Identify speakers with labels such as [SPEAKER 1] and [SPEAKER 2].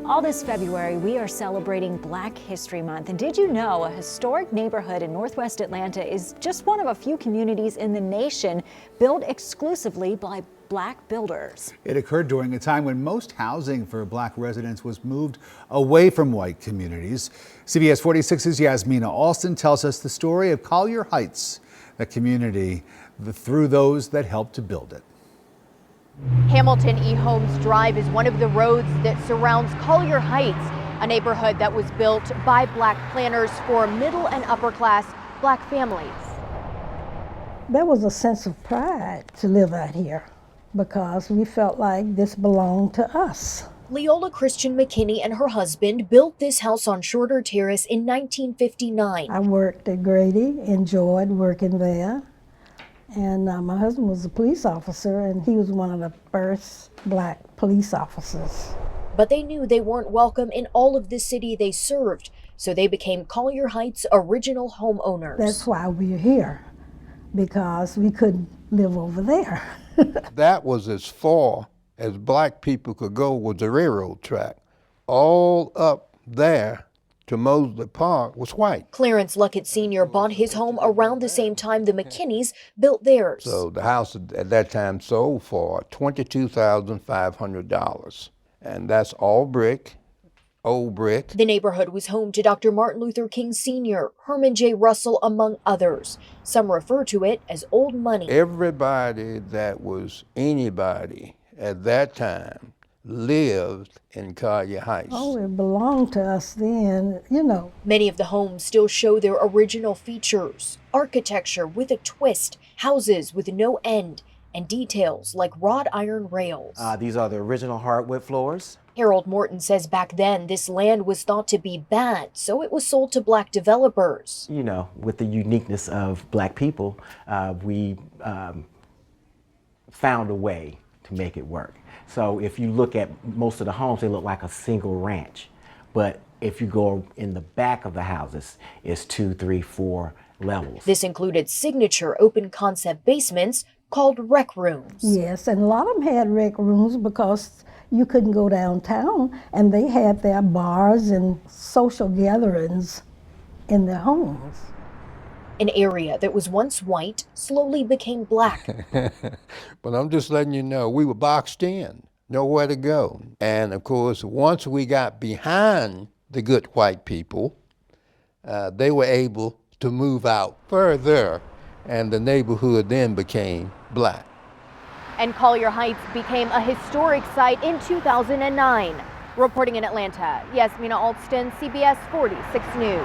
[SPEAKER 1] All this February, we are celebrating Black History Month. And did you know a historic neighborhood in Northwest Atlanta is just one of a few communities in the nation built exclusively by Black builders?
[SPEAKER 2] It occurred during a time when most housing for Black residents was moved away from white communities. CBS 46's Yasmina Alston tells us the story of Collier Heights, a community through those that helped to build it.
[SPEAKER 3] Hamilton E. Holmes Drive is one of the roads that surrounds Collier Heights, a neighborhood that was built by Black planners for middle and upper class Black families.
[SPEAKER 4] There was a sense of pride to live out here because we felt like this belonged to us.
[SPEAKER 3] Leola Christian McKinney and her husband built this house on Shorter Terrace in 1959.
[SPEAKER 4] I worked at Grady, enjoyed working there. And my husband was a police officer, and he was one of the first Black police officers.
[SPEAKER 3] But they knew they weren't welcome in all of the city they served, so they became Collier Heights' original homeowners.
[SPEAKER 4] That's why we're here, because we couldn't live over there.
[SPEAKER 5] That was as far as Black people could go with the railroad track. All up there to Mosley Park was white.
[SPEAKER 3] Clarence Luckett Sr. bought his home around the same time the McKinneys built theirs.
[SPEAKER 5] So the house at that time sold for $22,500. And that's all brick, old brick.
[SPEAKER 3] The neighborhood was home to Dr. Martin Luther King Sr., Herman J. Russell, among others. Some refer to it as old money.
[SPEAKER 5] Everybody that was anybody at that time lived in Collier Heights.
[SPEAKER 4] Oh, it belonged to us then, you know.
[SPEAKER 3] Many of the homes still show their original features. Architecture with a twist, houses with no end, and details like wrought iron rails.
[SPEAKER 6] These are the original hardwood floors.
[SPEAKER 3] Harold Morton says back then this land was thought to be bad, so it was sold to Black developers.
[SPEAKER 6] You know, with the uniqueness of Black people, we found a way to make it work. So if you look at most of the homes, they look like a single ranch. But if you go in the back of the houses, it's 2, 3, 4 levels.
[SPEAKER 3] This included signature open concept basements called rec rooms.
[SPEAKER 4] Yes, and a lot of them had rec rooms because you couldn't go downtown, and they had their bars and social gatherings in their homes.
[SPEAKER 3] An area that was once white slowly became Black.
[SPEAKER 5] But I'm just letting you know, we were boxed in, nowhere to go. And of course, once we got behind the good white people, they were able to move out further, and the neighborhood then became Black.
[SPEAKER 3] And Collier Heights became a historic site in 2009. Reporting in Atlanta, Yasmina Alston, CBS 46 News.